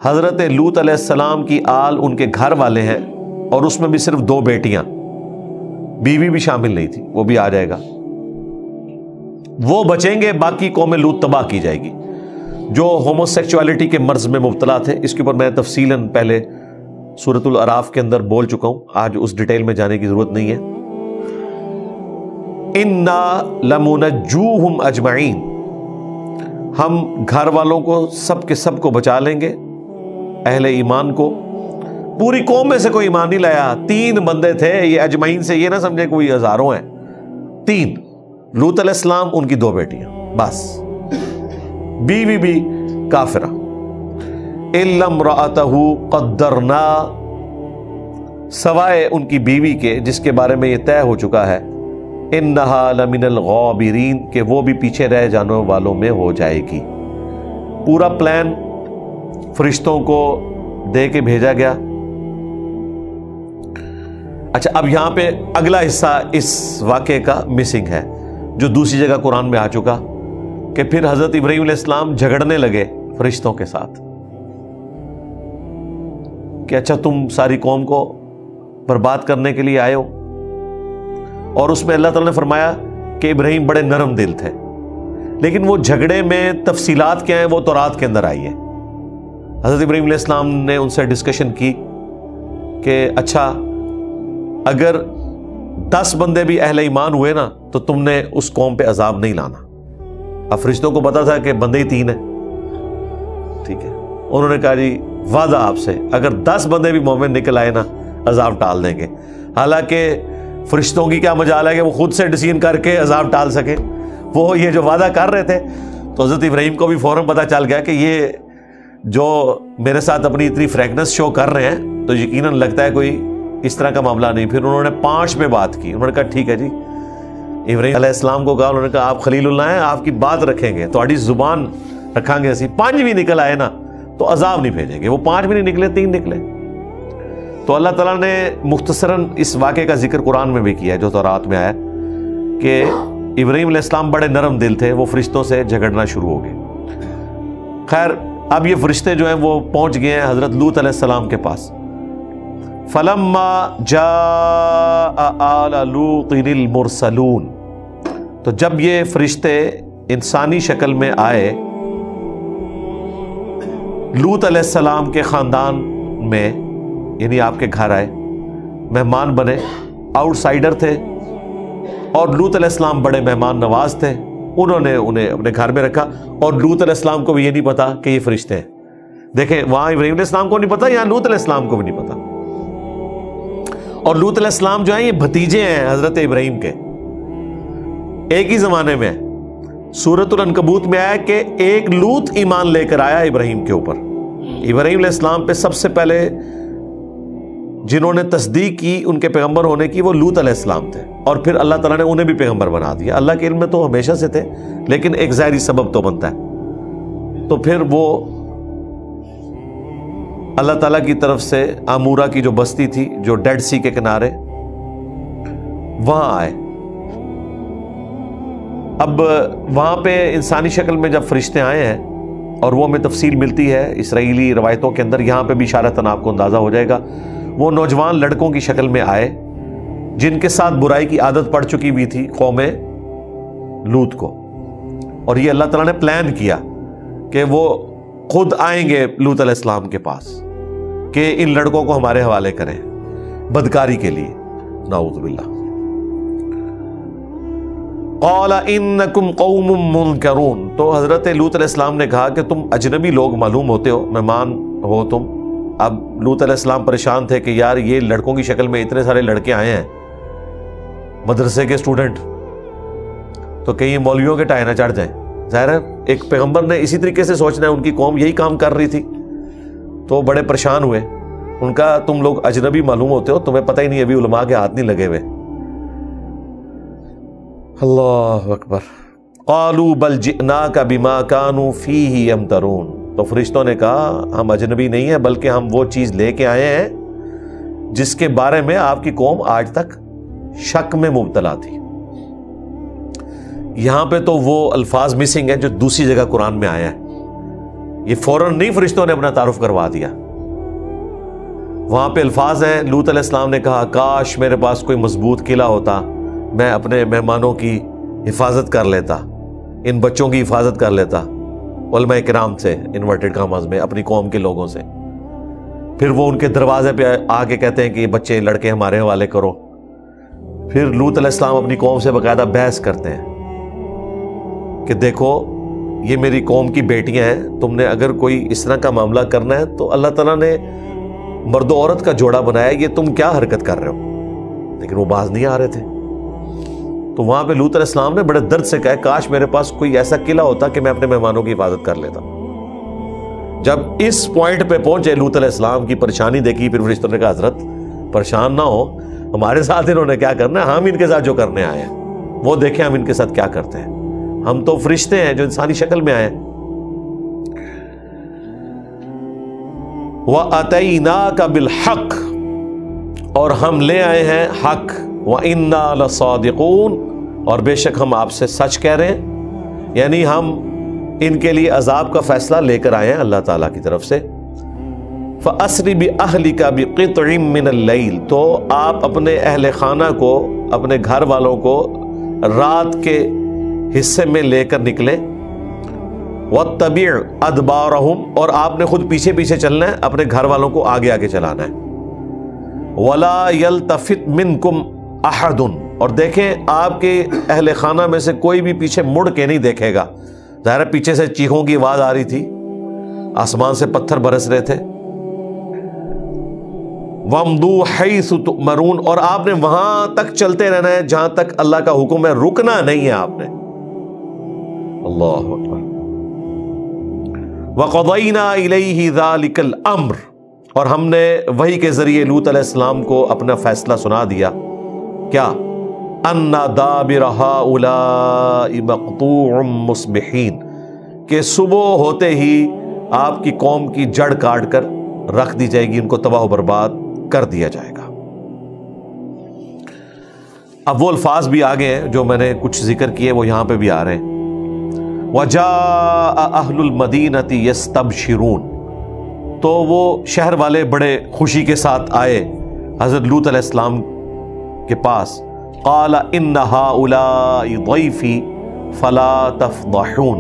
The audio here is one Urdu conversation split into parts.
حضرت لوط علیہ السلام کی آل ان کے گھر والے ہیں، اور اس میں بھی صرف 2 بیٹیاں، بیوی بھی شامل نہیں تھی، وہ بھی آ جائے گا، وہ بچیں گے، باقی قوم لوط تباہ کی جائے گی جو ہومو سیکچوالٹی کے مرض میں مبتلا تھے۔ اس کے اوپر میں تفصیلاً پہلے سورۃ الاعراف کے اندر بول چکا ہوں، آج اس ڈیٹیل میں جانے کی ضرورت نہیں ہے۔ اِنَّا لَمُنَجُّوهُمْ أَجْمَعِينَ، ہم گھر والوں کو سب کے سب کو بچا لیں گے، اہل ایمان کو۔ پوری قوم میں سے کوئی ایمان نہیں لایا، 3 بندے تھے، یہ اجمعین سے یہ نہ سمجھے کوئی ہزاروں ہیں، 3، لوط علیہ السلام، ان کی 2 بیٹیاں، بس، بیوی بھی کافرہ۔ إِلَّا امْرَأَتَهُ قَدَّرْنَا، سوائے ان کی بیوی کے جس کے بارے میں یہ طے ہو چکا ہے، إِنَّهَا لَمِنَ الْغَابِرِينَ، کہ وہ بھی پیچھے رہ جانے والوں میں ہو جائے گی۔ پورا پلان فرشتوں کو دے کے بھیجا گیا۔ اچھا، اب یہاں پہ اگلا حصہ اس واقعے کا مسنگ ہے جو دوسری جگہ قرآن میں آ چکا، کہ پھر حضرت ابراہیم علیہ السلام جھگڑنے لگے فرشتوں کے ساتھ کہ اچھا تم ساری قوم کو برباد کرنے کے لیے آئے ہو، اور اس میں اللہ تعالیٰ نے فرمایا کہ ابراہیم بڑے نرم دل تھے، لیکن وہ جھگڑے میں تفصیلات کیا ہیں وہ تورات کے اندر آئی ہے۔ حضرت ابراہیم علیہ السلام نے ان سے ڈسکشن کی کہ اچھا اگر 10 بندے بھی اہل ایمان ہوئے نا تو تم نے اس قوم پہ عذاب نہیں لانا۔ اب فرشتوں کو پتا تھا کہ بندے ہی 3 ہیں، ٹھیک ہے، انہوں نے کہا جی وعدہ آپ سے، اگر 10 بندے بھی مومن نکل آئے نا عذاب ٹال دیں گے۔ حالانکہ فرشتوں کی کیا مجال ہے کہ وہ خود سے ڈسیژن کر کے عذاب ٹال سکے، وہ یہ جو وعدہ کر رہے تھے، تو حضرت ابراہیم کو بھی فوراً پتا چل گیا کہ یہ جو میرے ساتھ اپنی اتنی فریکنس شو کر رہے ہیں تو یقیناً لگتا ہے کوئی اس طرح کا معاملہ نہیں۔ پھر انہوں نے 5 پہ بات کی، انہوں نے کہا ٹھیک ہے جی، ابراہیم علیہ السلام کو کہا، انہوں نے کہا آپ خلیل اللہ ہیں، آپ کی بات رکھیں گے، تھوڑی زبان رکھیں گے، 5 بھی نکل آئے نا تو عذاب نہیں بھیجیں گے۔ وہ 5 بھی نہیں نکلے، 3 نکلے۔ تو اللہ تعالیٰ نے مختصراً اس واقعے کا ذکر قرآن میں بھی کیا ہے جو تورات میں آیا کہ ابراہیم علیہ السلام بڑے نرم دل تھے، وہ فرشتوں سے جھگڑنا شروع ہو گئے۔ خیر، اب یہ فرشتے جو ہیں وہ پہنچ گئے ہیں حضرت لوط علیہ السلام کے پاس۔ فَلَمَّا جَاءَ آلَ لُوطٍ الْمُرْسَلُونَ، تو جب یہ فرشتے انسانی شکل میں آئے لوط علیہ السلام کے خاندان میں، یعنی آپ کے گھر آئے، مہمان بنے، آؤٹ سائڈر تھے، اور لوط علیہ السلام بڑے مہمان نواز تھے، انہوں نے انہیں اپنے گھر میں رکھا، اور لوط علیہ السلام کو بھی یہ نہیں پتا کہ یہ فرشتے ہیں۔ دیکھیں، وہاں ابراہیم علیہ السلام کو نہیں پتا، یہاں لوط علیہ السلام کو بھی نہیں پتا۔ اور لوط علیہ السلام جو ہیں یہ بھتیجے ہیں حضرت ابراہیم کے، ایک ہی زمانے میں۔ سورۃ العنکبوت میں آیا کہ ایک لوط ایمان لے کر آیا ابراہیم کے اوپر۔ ابراہیم علیہ السلام پہ سب سے پہلے جنہوں نے تصدیق کی ان کے پیغمبر ہونے کی وہ لوط علیہ السلام تھے، اور پھر اللہ تعالیٰ نے انہیں بھی پیغمبر بنا دیا۔ اللہ کے علم میں تو ہمیشہ سے تھے، لیکن ایک ظاہری سبب تو بنتا ہے۔ تو پھر وہ اللہ تعالیٰ کی طرف سے آمورا کی جو بستی تھی جو ڈیڈ سی کے کنارے، وہاں آئے۔ اب وہاں پہ انسانی شکل میں جب فرشتے آئے ہیں، اور وہ ہمیں تفصیل ملتی ہے اسرائیلی روایتوں کے اندر، یہاں پہ بھی اشارتاً آپ کو اندازہ ہو جائے گا، وہ نوجوان لڑکوں کی شکل میں آئے جن کے ساتھ برائی کی عادت پڑ چکی ہوئی تھی قوم لوط کو، اور یہ اللہ تعالیٰ نے پلان کیا کہ وہ خود آئیں گے لوط علیہ السلام کے پاس کہ ان لڑکوں کو ہمارے حوالے کریں بدکاری کے لیے، نعوذ باللہ۔ قال انکم قوم منکرون، تو حضرت لوط علیہ السلام نے کہا کہ تم اجنبی لوگ معلوم ہوتے ہو، مہمان ہو تم۔ اب لوط علیہ السلام پریشان تھے کہ یار یہ لڑکوں کی شکل میں اتنے سارے لڑکے آئے ہیں، مدرسے کے اسٹوڈنٹ، تو کہیں مولویوں کے ٹائے نہ چڑھ جائیں۔ ظاہر ہے ایک پیغمبر نے اسی طریقے سے سوچنا ہے، ان کی قوم یہی کام کر رہی تھی، تو بڑے پریشان ہوئے۔ ان کا تم لوگ اجنبی معلوم ہوتے ہو، تمہیں پتہ ہی نہیں ابھی علماء کے ہاتھ نہیں لگے ہوئے۔ اللہ اکبر۔ قالوا بل جئناک بما كانوا فیہ یمترون، تو فرشتوں نے کہا ہم اجنبی نہیں ہیں بلکہ ہم وہ چیز لے کے آئے ہیں جس کے بارے میں آپ کی قوم آج تک شک میں مبتلا تھی۔ یہاں پہ تو وہ الفاظ مسنگ ہیں جو دوسری جگہ قرآن میں آیا ہے یہ فوراً نہیں فرشتوں نے اپنا تعارف کروا دیا. وہاں پہ الفاظ ہیں, لوط علیہ السلام نے کہا کاش میرے پاس کوئی مضبوط قلعہ ہوتا, میں اپنے مہمانوں کی حفاظت کر لیتا, ان بچوں کی حفاظت کر لیتا علماء کرام سے, انورٹڈ کاماز میں, اپنی قوم کے لوگوں سے. پھر وہ ان کے دروازے پہ آ کے کہتے ہیں کہ یہ بچے لڑکے ہمارے حوالے کرو. پھر لوط علیہ السلام اپنی قوم سے باقاعدہ بحث کرتے ہیں کہ دیکھو یہ میری قوم کی بیٹیاں ہیں, تم نے اگر کوئی اس طرح کا معاملہ کرنا ہے تو اللہ تعالیٰ نے مرد و عورت کا جوڑا بنایا, یہ تم کیا حرکت کر رہے ہو؟ لیکن وہ باز نہیں آ رہے تھے. تو وہاں پہ لوط علیہ السلام نے بڑے درد سے کہا کاش میرے پاس کوئی ایسا قلعہ ہوتا کہ میں اپنے مہمانوں کی حفاظت کر لیتا. جب اس پوائنٹ پہ پہنچے لوط علیہ السلام کی پریشانی دیکھی, پھر فرشتوں نے کہا حضرت پریشان نہ ہو, ہمارے ساتھ انہوں نے کیا کرنا ہے, ہم ان کے ساتھ جو کرنے آئے ہیں وہ دیکھیں ہم ان کے ساتھ کیا کرتے ہیں. ہم تو فرشتے ہیں جو انسانی شکل میں آئے ہیں. وَأَتَيْنَاكَ بِالْحَقِّ, اور ہم لے آئے ہیں حق. وَإِنَّا لَصَادِقُونَ, اور بے شک ہم آپ سے سچ کہہ رہے ہیں, یعنی ہم ان کے لیے عذاب کا فیصلہ لے کر آئے ہیں اللہ تعالیٰ کی طرف سے. فَأَسْرِ بِأَهْلِكَ بِقِطْعٍ مِّنَ اللَّيْلِ, تو آپ اپنے اہل خانہ کو, اپنے گھر والوں کو رات کے حصے میں لے کر نکلے. وَاتَّبِعْ أَدْبَارَهُمْ, اور آپ نے خود پیچھے پیچھے چلنا ہے, اپنے گھر والوں کو آگے آگے چلانا ہے. وَلَا يَلْتَفِتْ مِنْكُمْ أَحَدٌ, اور دیکھیں آپ کے اہل خانہ میں سے کوئی بھی پیچھے مڑ کے نہیں دیکھے گا. ظاہر پیچھے سے چیخوں کی آواز آ رہی تھی, آسمان سے پتھر برس رہے تھے. وَامْضُوا حَيْثُ تُؤْمَرُونَ, اور آپ نے وہاں تک چلتے رہنا ہے جہاں تک اللہ کا حکم ہے, رکنا نہیں ہے آپ نے. اللہ اکبر. وَقَضَيْنَا إِلَيْهِ ذَلِكَ الْأَمْرِ, اور ہم نے وحی کے ذریعے لوط علیہ السلام کو اپنا فیصلہ سنا دیا. کیا؟ أَنَّ دَابِرَ هَؤُلَاءِ مَقْطُوعٌ مُصْبِحِينَ, کہ صبح ہوتے ہی آپ کی قوم کی جڑ کاٹ کر رکھ دی جائے گی, ان کو تباہ و برباد کر دیا جائے گا. اب وہ الفاظ بھی آگے ہیں جو میں نے کچھ ذکر کیے, وہ یہاں پہ بھی آ رہے ہیں. وَجَاءَ أَهْلُ الْمَدِينَةِ يَسْتَبْشِرُونَ, تو وہ شہر والے بڑے خوشی کے ساتھ آئے حضرت لوط علیہ السلام کے پاس. قَالَ إِنَّ هَؤُلَاءِ ضَيْفِي فَلَا تَفْضَحُونَ,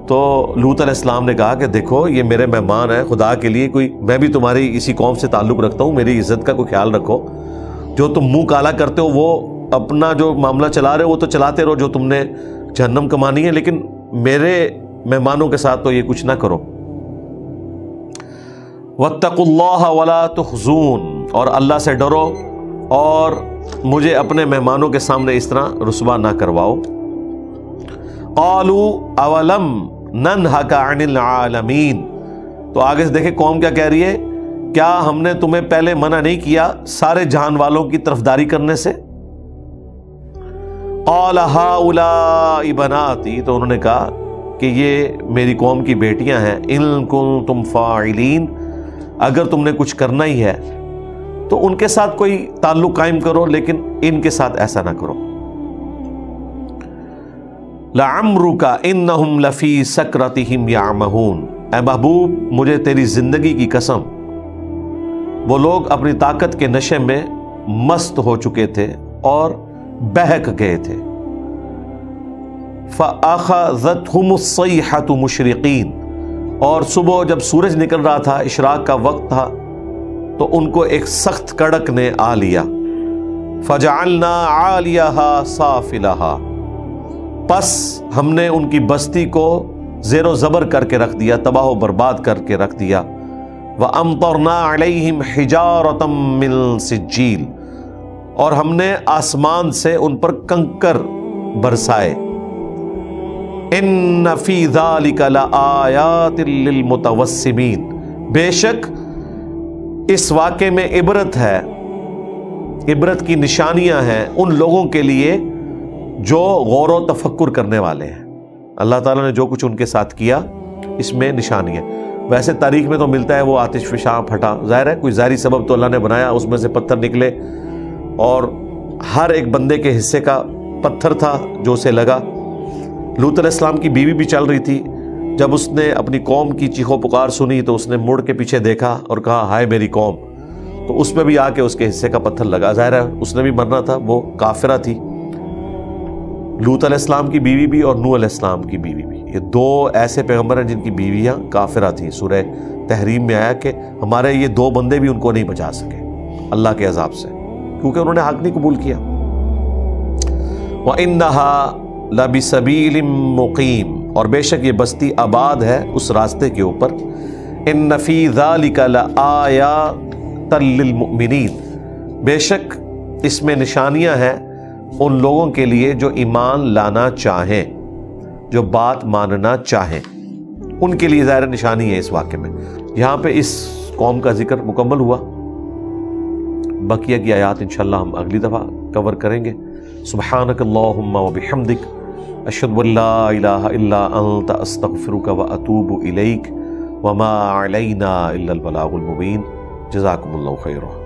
تو لوط علیہ السلام نے کہا کہ دیکھو یہ میرے مہمان ہیں, خدا کے لیے کوئی, میں بھی تمہاری اسی قوم سے تعلق رکھتا ہوں, میری عزت کا کوئی خیال رکھو. جو تم منہ کالا کرتے ہو وہ اپنا جو معاملہ چلا رہے ہو وہ تو چلاتے رہو, جو تم نے جہنم کمانی ہے, لیکن میرے مہمانوں کے ساتھ تو یہ کچھ نہ کرو. وَاتَّقُوا اللَّهَ وَلَا تُخْزُونَ, اور اللہ سے ڈرو اور مجھے اپنے مہمانوں کے سامنے اس طرح رسوا نہ کرواؤ. قَالُوا أَوَلَمْ نَنْهَكَ عَنِ الْعَالَمِينَ, تو آگے سے دیکھیں قوم کیا کہہ رہی ہے, کیا ہم نے تمہیں پہلے منع نہیں کیا سارے جہان والوں کی طرفداری کرنے سے. قَالَ هَؤُلَاءِ بَنَاتِي, تو انہوں نے کہا کہ یہ میری قوم کی بیٹیاں ہیں. إِن كُنتُمْ فَاعِلِينَ, اگر تم نے کچھ کرنا ہی ہے تو ان کے ساتھ کوئی تعلق قائم کرو, لیکن ان کے ساتھ ایسا نہ کرو. لَعَمْرُكَ إِنَّهُمْ لَفِي سَكْرَتِهِمْ يَعْمَهُونَ, اے محبوب مجھے تیری زندگی کی قسم, وہ لوگ اپنی طاقت کے نشے میں مست ہو چکے تھے اور بہک گئے تھے. فَأَخَذَتْهُمُ الصَّيْحَةُ مُشْرِقِينَ, اور صبح جب سورج نکل رہا تھا, اشراق کا وقت تھا, تو ان کو ایک سخت کڑک نے آ لیا. فَجَعَلْنَا عَالِيَهَا سَافِلَهَا, پس ہم نے ان کی بستی کو زیر و زبر کر کے رکھ دیا, تباہ و برباد کر کے رکھ دیا. وَأَمْطَرْنَا عَلَيْهِمْ حِجَارَةً مِّن سِجِّيلٍ, اور ہم نے آسمان سے ان پر کنکر برسائے. إِنَّ فِي ذَلِكَ لَآيَاتٍ لِّلْمُتَوَسِّمِينَ, بے شک اس واقعے میں عبرت ہے, عبرت کی نشانیاں ہیں ان لوگوں کے لیے جو غور و تفکر کرنے والے ہیں. اللہ تعالیٰ نے جو کچھ ان کے ساتھ کیا اس میں نشانی ہے. ویسے تاریخ میں تو ملتا ہے وہ آتش فشاں پھٹا, ظاہر ہے کوئی ظاہری سبب تو اللہ نے بنایا, اس میں سے پتھر نکلے اور ہر ایک بندے کے حصے کا پتھر تھا جو اسے لگا. لوط علیہ السلام کی بیوی بھی چل رہی تھی, جب اس نے اپنی قوم کی چیخو پکار سنی تو اس نے مڑ کے پیچھے دیکھا اور کہا ہائے میری قوم، تو اس میں بھی آ کے اس کے حصے کا پتھر لگا۔ ظاہر ہے اس نے بھی مرنا تھا، وہ کافرہ تھی، لوط علیہ السلام کی بیوی بھی اور نوح علیہ السلام کی بیوی بھی، یہ دو ایسے پیغمبر ہیں جن کی بیویاں کافرہ تھیں۔ سورہ تحریم میں آیا کہ ہمارے یہ دو بندے بھی ان کو نہیں بچا سکے اللہ کے عذاب سے، کیونکہ انہوں نے حق نہیں قبول کیا۔ وَإِنَّهَا لَبِسَبِيلٍ مُقِيمٍ، اور بے شک یہ بستی آباد ہے اس راستے کے اوپر۔ إِنَّ فِي ذَلِكَ لَآيَاتٍ لِّلْمُؤْمِنِينَ، بے شک اس میں نشانیاں ہیں ان لوگوں کے لیے جو ایمان لانا چاہیں، جو بات ماننا چاہیں، ان کے لیے ظاہر نشانی ہے اس واقعے میں۔ یہاں پہ اس قوم کا ذکر مکمل ہوا، بقیہ کی آیات انشاءاللہ ہم اگلی دفعہ کور کریں گے۔ سبحانک اللہم و بحمدک، اشہد ان لا الہ الا انت، استغفرک و اتوب الیک، وما علینا الا البلاغ المبین۔ جزاکم اللہ خیرا۔